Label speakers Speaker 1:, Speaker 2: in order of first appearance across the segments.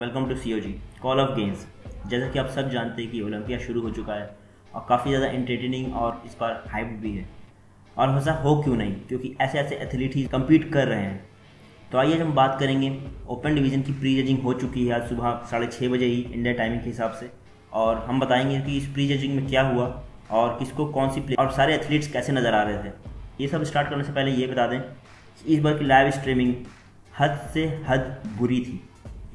Speaker 1: Welcome to COG call of games. जैसा कि आप सब जानते हैं कि ओलंपिया शुरू हो चुका है और काफ़ी ज़्यादा एंटरटेनिंग और इस बार हाइप भी है। और ऐसा हो क्यों नहीं, क्योंकि ऐसे ऐसे एथलीट ही कम्पीट कर रहे हैं। तो आइए हम बात करेंगे। ओपन डिवीज़न की प्री जजिंग हो चुकी है आज सुबह 6:30 बजे ही इंडिया टाइमिंग के हिसाब से, और हम बताएंगे कि इस प्री जजिंग में क्या हुआ और किसको कौन सी प्ले और सारे एथलीट्स कैसे नज़र आ रहे थे। ये सब स्टार्ट करने से पहले ये बता दें कि इस बार की लाइव स्ट्रीमिंग हद से हद बुरी थी।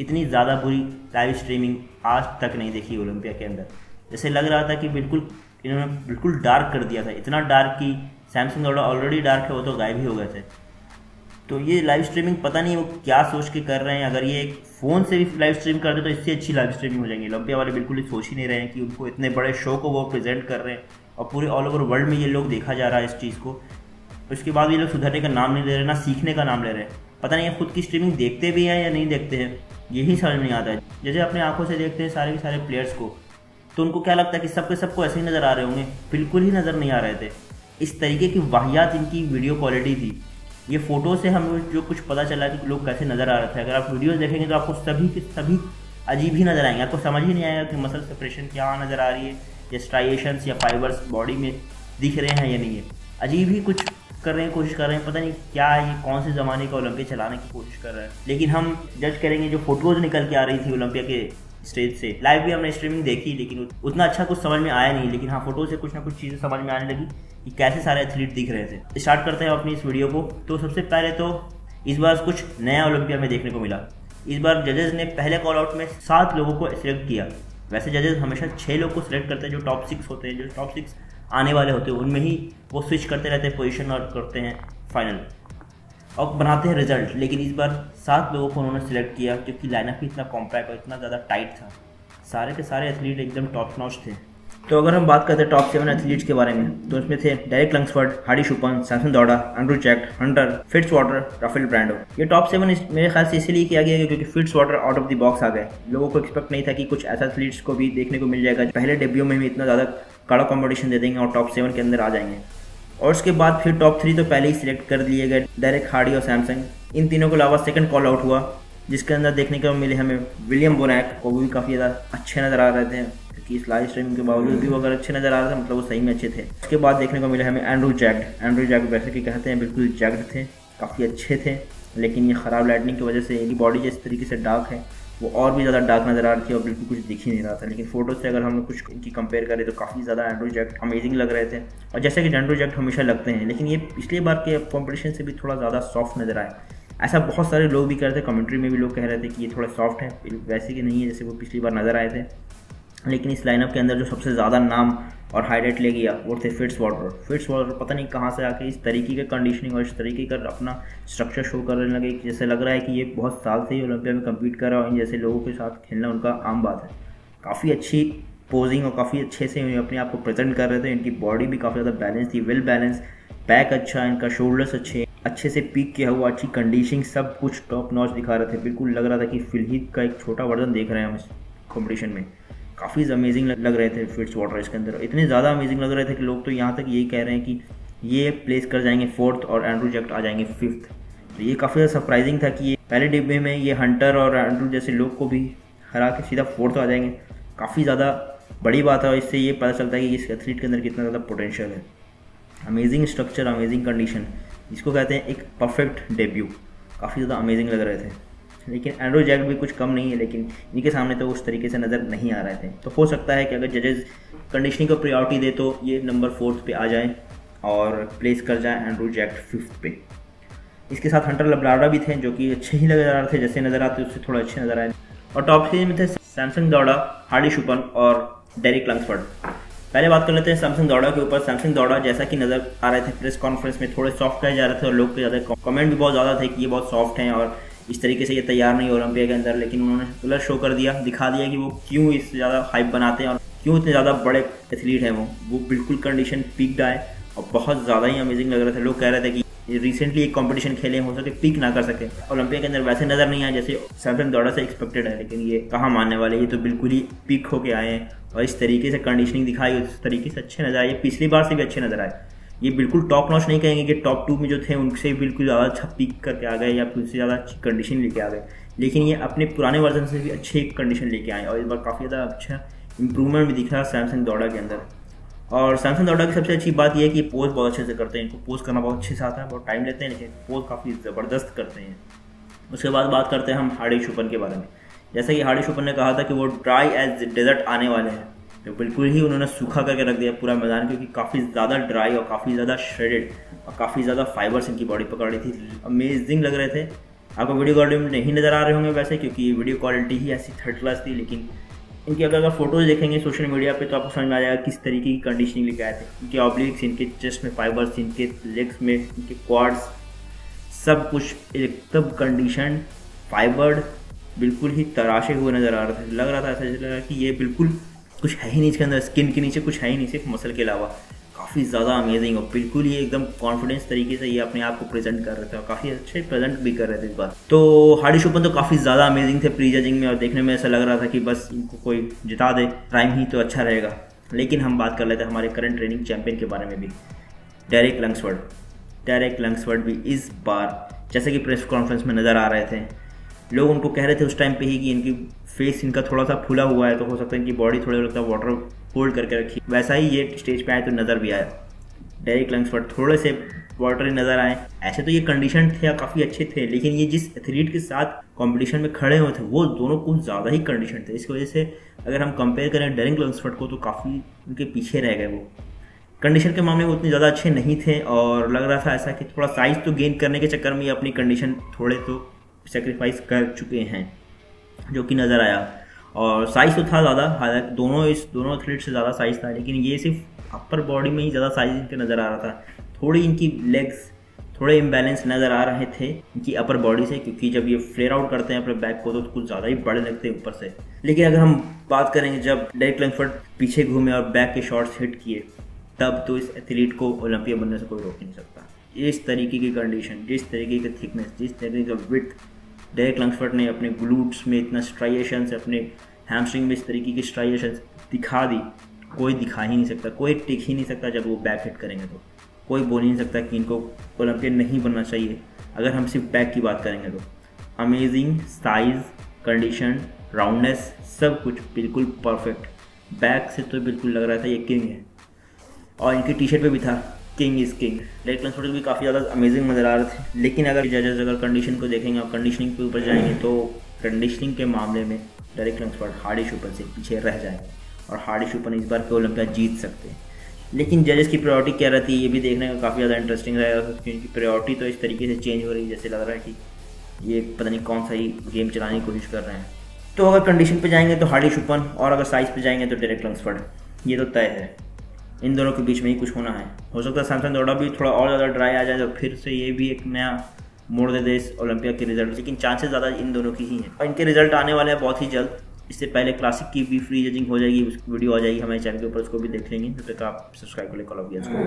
Speaker 1: इतनी ज़्यादा बुरी लाइव स्ट्रीमिंग आज तक नहीं देखी ओलंपिया के अंदर। जैसे लग रहा था कि इन्होंने बिल्कुल डार्क कर दिया था, इतना डार्क कि सैमसंग ऑलरेडी डार्क है, वो तो गायब ही हो गए थे। तो ये लाइव स्ट्रीमिंग पता नहीं वो क्या सोच के कर रहे हैं। अगर ये एक फ़ोन से भी लाइव स्ट्रीम करते तो इससे अच्छी लाइव स्ट्रीमिंग हो जाएंगी। ओलंपिया वाले बिल्कुल ही सोच ही नहीं रहे हैं कि उनको इतने बड़े शो को वो प्रेजेंट कर रहे हैं और पूरे ऑल ओवर वर्ल्ड में ये लोग देखा जा रहा है इस चीज़ को। उसके बाद ये लोग सुधरने का नाम नहीं ले रहे, ना सीखने का नाम ले रहे हैं। पता नहीं ये खुद की स्ट्रीमिंग देखते भी हैं या नहीं देखते हैं, यही समझ नहीं आता है। जैसे अपने आंखों से देखते हैं सारे के सारे प्लेयर्स को, तो उनको क्या लगता है कि सबके सबको ऐसे ही नज़र आ रहे होंगे। बिल्कुल ही नज़र नहीं आ रहे थे। इस तरीके की वाहियात इनकी वीडियो क्वालिटी थी। ये फ़ोटो से हमें जो कुछ पता चला कि लोग कैसे नज़र आ रहे थे, अगर आप वीडियोस देखेंगे तो आपको सभी के सभी अजीब ही नज़र आएंगे। आपको समझ ही नहीं आएगा कि मसल सेपरेशन क्या नज़र आ रही है, या स्ट्राइएशंस या फाइबर्स बॉडी में दिख रहे हैं या नहीं है। अजीब ही कुछ कर रहे हैं, कोशिश कर रहे हैं। पता नहीं क्या ये कौन से ज़माने का ओलंपिया चलाने की कोशिश कर रहे हैं। लेकिन हम जज करेंगे जो फोटोज़ निकल के आ रही थी ओलंपिया के स्टेज से। लाइव भी हमने स्ट्रीमिंग देखी, लेकिन उतना अच्छा कुछ समझ में आया नहीं। लेकिन हाँ, फोटो से कुछ ना कुछ चीज़ें समझ में आने लगी कि कैसे सारे एथलीट दिख रहे थे। स्टार्ट करते हैं अपनी इस वीडियो को। तो सबसे पहले तो इस बार कुछ नया ओलंपिया में देखने को मिला। इस बार जजेस ने पहले कॉल आउट में 7 लोगों को सिलेक्ट किया। वैसे जजेस हमेशा 6 लोग को सिलेक्ट करते हैं, जो टॉप 6 होते हैं, जो टॉप 6 आने वाले होते हैं, उनमें ही वो स्विच करते रहते हैं पोजीशन और करते हैं फाइनल और बनाते हैं रिजल्ट। लेकिन इस बार 7 लोगों को उन्होंने सिलेक्ट किया, क्योंकि लाइनअप भी इतना कॉम्पैक्ट और इतना ज़्यादा टाइट था। सारे के सारे एथलीट एकदम टॉप नॉच थे। तो अगर हम बात करते हैं टॉप 7 एथलीट्स के बारे में, तो इसमें थे डेरिक लंग्सफोर्ड, हार्डी शुपन, सैमसन दौड़ा, एंड्रू जैक्ट, हंटर, फिट्जवाटर, राफेल ब्रांडो। ये टॉप 7 मेरे ख्याल से इसीलिए किया गया क्योंकि Fitzwater out of the box आ गए। लोगों को एक्सपेक्ट नहीं था कि कुछ ऐसा एथलीट्स को भी देखने को मिल जाएगा पहले डेब्यू में भी इतना ज़्यादा कड़ा कॉम्पिटिशन दे देंगे और टॉप 7 के अंदर आ जाएंगे। और उसके बाद फिर टॉप 3 तो पहले ही सिलेक्ट कर लिए गए, डेरिक, हार्डी और सैमसंग। इन तीनों के अलावा सेकंड कॉल आउट हुआ, जिसके अंदर देखने को मिले हमें विलियम बोनैक, वो भी काफ़ी ज़्यादा अच्छे नज़र आ रहे थे, क्योंकि इस लाइव स्ट्रीमिंग के बावजूद भी वो अगर अच्छे नज़र आ रहे थे मतलब वो सही में अच्छे थे। उसके बाद देखने को मिले हमें एंड्रू जैक्ट वैसे कि कहते हैं बिल्कुल जैक्ट थे, काफ़ी अच्छे थे। लेकिन ये ख़राब लाइटनिंग की वजह से इनकी बॉडी जिस तरीके से डार्क है वो और भी ज़्यादा डार्क नज़र आ रही थी और बिल्कुल कुछ दिख ही नहीं रहा था। लेकिन फोटो से अगर हम कुछ इनकी कंपेयर करें तो काफ़ी ज़्यादा एंड्रू जैक्ट अमेजिंग लग रहे थे, और जैसे कि एंड्रू जैक्ट हमेशा लगते हैं। लेकिन ये पिछले बार के कॉम्पिटिशन से भी थोड़ा ज़्यादा सॉफ्ट नज़र आए। ऐसा बहुत सारे लोग भी कह रहे थे, कमेंट्री में भी लोग कह रहे थे कि ये थोड़ा सॉफ्ट है, वैसे कि नहीं है जैसे वो पिछली बार नज़र आए थे। लेकिन इस लाइनअप के अंदर जो सबसे ज़्यादा नाम और हाईलाइट ले गया वो थे फिट्जवाटर। पता नहीं कहाँ से आके इस तरीके के कंडीशनिंग और इस तरीके का अपना स्ट्रक्चर शो करने लगे, जैसे लग रहा है कि ये बहुत साल से ही ओलंपिया में कम्पीट कर रहा है और इन जैसे लोगों के साथ खेलना उनका आम बात है। काफ़ी अच्छी पोजिंग और काफ़ी अच्छे से अपने आप को प्रेजेंट कर रहे थे। इनकी बॉडी भी काफ़ी ज़्यादा बैलेंस थी, वेल बैलेंस, बैक अच्छा, इनका शोल्डर्स अच्छे से पीक किया हुआ, अच्छी कंडीशनिंग, सब कुछ टॉप नॉच दिखा रहे थे। बिल्कुल लग रहा था कि फिलहीद का एक छोटा वर्जन देख रहे हैं हम इस कॉम्पिटिशन में। काफ़ी अमेजिंग लग रहे थे फिट्जवाटर इसके अंदर, इतने ज़्यादा अमेजिंग लग रहे थे कि लोग तो यहाँ तक यही कह रहे हैं कि ये प्लेस कर जाएंगे 4th और एंड्रू जैक्ट आ जाएंगे 5th। तो ये काफ़ी ज़्यादा सरप्राइजिंग था कि ये पहले डिब्बे में ये हंटर और एंड्रू जैसे लोग को भी हरा के सीधा 4th आ जाएंगे। काफ़ी ज़्यादा बड़ी बात है और इससे ये पता चलता है कि इस एथलीट के अंदर कितना ज़्यादा पोटेंशियल है। अमेजिंग स्ट्रक्चर, अमेजिंग कंडीशन, जिसको कहते हैं एक परफेक्ट डेब्यू। काफ़ी ज़्यादा अमेजिंग लग रहे थे। लेकिन एंड्रू जैक्ट भी कुछ कम नहीं है, लेकिन इनके सामने तो उस तरीके से नज़र नहीं आ रहे थे। तो हो सकता है कि अगर जजेस कंडीशनिंग को प्रायोरिटी दे तो ये नंबर 4th पे आ जाए और प्लेस कर जाए एंड्रू जैक्ट 5th पे। इसके साथ हंटर लब्राडा भी थे, जो कि अच्छे ही नज़र आ रहे थे, जैसे नज़र आते उससे थोड़ा अच्छे नज़र आए। और टॉप 3 में थे सैमसंग दौड़ा, हार्डी शुपन और डेरिक लंग्सफोर्ड। पहले बात कर लेते हैं सैमसंग दौड़ा के ऊपर। सैमसंग दौड़ा जैसा कि नज़र आ रहे थे प्रेस कॉन्फ्रेंस में थोड़े सॉफ्ट कहे जा रहे थे और लोग के ज़्यादा कमेंट भी बहुत ज़्यादा थे कि ये बहुत सॉफ्ट हैं और इस तरीके से ये तैयार नहीं ओलंपिया के अंदर। लेकिन उन्होंने गलत शो कर दिया, दिखा दिया कि वो क्यों इससे ज़्यादा हाइप बनाते हैं और क्यों इतने ज़्यादा बड़े एथलीट हैं। वो बिल्कुल कंडीशन पीक्ड आए और बहुत ज़्यादा ही अमेजिंग लग रहे थे। लोग कह रहे थे कि रिसेंटली एक कंपटीशन खेले, हो सके पीक ना कर सके, ओलंपिया के अंदर वैसे नज़र नहीं आए जैसे सैमसंग दौड़ा से एक्सपेक्टेड है। लेकिन ये कहाँ मानने वाले, ये तो बिल्कुल ही पीक होके आए हैं और इस तरीके से कंडीशनिंग दिखाई, उस तरीके से अच्छे नज़र आए। पिछली बार से भी अच्छे नज़र आए। ये बिल्कुल टॉप नॉच नहीं कहेंगे कि टॉप 2 में जो थे उनसे बिल्कुल ज़्यादा अच्छा पीक करके आ गए या फिर उससे ज़्यादा अच्छी कंडीशन लेके आ गए। लेकिन ये अपने पुराने वर्जन से भी अच्छे कंडीशन लेके आए और इस बार काफ़ी ज़्यादा अच्छा इंप्रूवमेंट भी दिख रहा है सैमसंग दौड़ा के अंदर। और सैमसंग दौड़ा की सबसे अच्छी बात यह है कि पोज बहुत अच्छे से करते हैं, इनको पोज करना बहुत अच्छे से आता है, बहुत टाइम लेते हैं लेकिन पोज काफ़ी ज़बरदस्त करते हैं। उसके बाद बात करते हैं हम हार्डी शुपन के बारे में। जैसा कि हार्डी शुपन ने कहा था कि वो ड्राई एज डेजर्ट आने वाले हैं, तो बिल्कुल ही उन्होंने सूखा करके रख दिया पूरा मैदान, क्योंकि काफ़ी ज़्यादा ड्राई और काफ़ी ज़्यादा श्रेडेड और काफ़ी ज़्यादा फाइबर्स इनकी बॉडी पकड़ रही थी। अमेजिंग लग रहे थे। आपको वीडियो क्वालिटी में नहीं नज़र आ रहे होंगे वैसे, क्योंकि वीडियो क्वालिटी ही ऐसी थर्ड क्लास थी, लेकिन इनकी अगर फोटोज़ देखेंगे सोशल मीडिया पे तो आपको समझ में आ जाएगा किस तरीके की कंडीशनिंग लेके आए थे। इनके ऑब्लिक्स, इनके चेस्ट में फाइबर्स, इनके लेग्स में, इनके क्वाड्स, सब कुछ एकदम कंडीशन फाइबर्ड, बिल्कुल ही तराशे हुए नज़र आ रहा था। लग रहा था ऐसा लग रहा कि ये बिल्कुल कुछ है ही नहीं इसके अंदर, स्किन के नीचे कुछ है ही नहीं सिर्फ मसल के अलावा। काफ़ी ज़्यादा अमेजिंग और बिल्कुल ही एकदम कॉन्फिडेंस तरीके से ये अपने आप को प्रेजेंट कर रहे थे और काफ़ी अच्छे प्रेजेंट भी कर रहे थे इस बार। तो हार्डी शुपन तो काफ़ी ज़्यादा अमेजिंग थे प्री जजिंग में और देखने में ऐसा लग रहा था कि बस इनको कोई जिता दे टाइम ही तो अच्छा रहेगा। लेकिन हम बात कर लेते हैं हमारे करंट ट्रेनिंग चैंपियन के बारे में भी, डेरेक लंग्सवर्ड। डेरेक लंग्सवर्ड भी इस बार जैसे कि प्रेस कॉन्फ्रेंस में नज़र आ रहे थे, लोग उनको कह रहे थे उस टाइम पे ही कि इनकी फेस इनका थोड़ा सा फूला हुआ है, तो हो सकता है इनकी बॉडी थोड़ा लगता है वाटर होल्ड करके रखी, वैसा ही ये स्टेज पे आए तो नज़र भी आया। डेरेक लंग्सवर्ड थोड़े से वाटरी नज़र आए। ऐसे तो ये कंडीशन थे, काफ़ी अच्छे थे, लेकिन ये जिस एथलीट के साथ कंपटीशन में खड़े हुए थे वो दोनों कुछ ज़्यादा ही कंडीशन थे। इसकी वजह से अगर हम कंपेयर करें डेरेक लंग्सवर्ड को तो काफ़ी उनके पीछे रह गए। वो कंडीशन के मामले में उतने ज़्यादा अच्छे नहीं थे और लग रहा था ऐसा कि थोड़ा साइज़ तो गेन करने के चक्कर में ये अपनी कंडीशन थोड़े तो सेक्रीफाइस कर चुके हैं, जो कि नज़र आया। और साइज़ तो था ज़्यादा, हालांकि दोनों एथलीट से ज़्यादा साइज़ था, लेकिन ये सिर्फ अपर बॉडी में ही ज़्यादा साइज़ इनके नज़र आ रहा था। थोड़ी इनकी लेग्स थोड़े इम्बैलेंस नज़र आ रहे थे इनकी अपर बॉडी से, क्योंकि जब ये फ्लेयर आउट करते हैं अपने बैक को तो कुछ ज़्यादा ही बड़े लगते हैं ऊपर से। लेकिन अगर हम बात करेंगे जब डेरेक लंग्सवर्ड पीछे घूमे और बैक के शॉट्स हिट किए, तब तो इस एथलीट को ओलंपिया बनने से कोई रोक नहीं सकता। इस तरीके की कंडीशन, जिस तरीके की थिकनेस, जिस तरीके का विड्थ डेरेक लंग्सवर्ड ने अपने ग्लूट्स में इतना स्ट्राइएशंस, अपने हैमस्ट्रिंग में इस तरीके की स्ट्राइएशंस दिखा दी, कोई दिखा ही नहीं सकता, कोई टिक ही नहीं सकता। जब वो बैक हिट करेंगे तो कोई बोल ही नहीं सकता कि इनको ओलंपियन नहीं बनना चाहिए। अगर हम सिर्फ बैक की बात करेंगे तो अमेजिंग साइज़, कंडीशन, राउंडनेस, सब कुछ बिल्कुल परफेक्ट। बैक से तो बिल्कुल लग रहा था ये किंग है, और इनकी टी शर्ट पे भी था किंग इज़ किंग। डेरेक लंग्सवर्ड भी काफ़ी ज़्यादा अमेजिंग नज़र आ रहे थे। लेकिन अगर जजेस अगर कंडीशन को देखेंगे और कंडीशनिंग के ऊपर जाएंगे तो कंडीशनिंग के मामले में डेरेक लंग्सवर्ड हार्डी शुपन से पीछे रह जाएंगे और हार्डी शुपन इस बार के ओलंपिया जीत सकते हैं। लेकिन जजेस की प्रायोरिटी क्या रहती है ये भी देखने का काफ़ी ज़्यादा इंटरेस्टिंग रहेगा, क्योंकि इनकी प्रायोरिटी तो इस तरीके से चेंज हो रही है जैसे लग रहा है कि ये पता नहीं कौन सा ही गेम चलाने की कोशिश कर रहे हैं। तो अगर कंडीशन पे जाएंगे तो हार्डी शुपन, और अगर साइज़ पे जाएंगे तो डेरेक लंग्सवर्ड, ये तो तय है। इन दोनों के बीच में ही कुछ होना है। हो सकता है सैमसंग दौड़ा भी थोड़ा और ज़्यादा ड्राई आ जाए तो फिर से ये भी एक नया मोड़ दे दे इस ओलंपिया के रिजल्ट, लेकिन चांसेस ज़्यादा इन दोनों की ही हैं और इनके रिजल्ट आने वाले हैं बहुत ही जल्द। इससे पहले क्लासिक की भी फ्री जजिंग हो जाएगी, उसकी वीडियो आ जाएगी हमारे चैनल के ऊपर, उसको भी देख लेंगे। तब तक आप सब्सक्राइब कर लें कॉल ऑफ गियर्स को।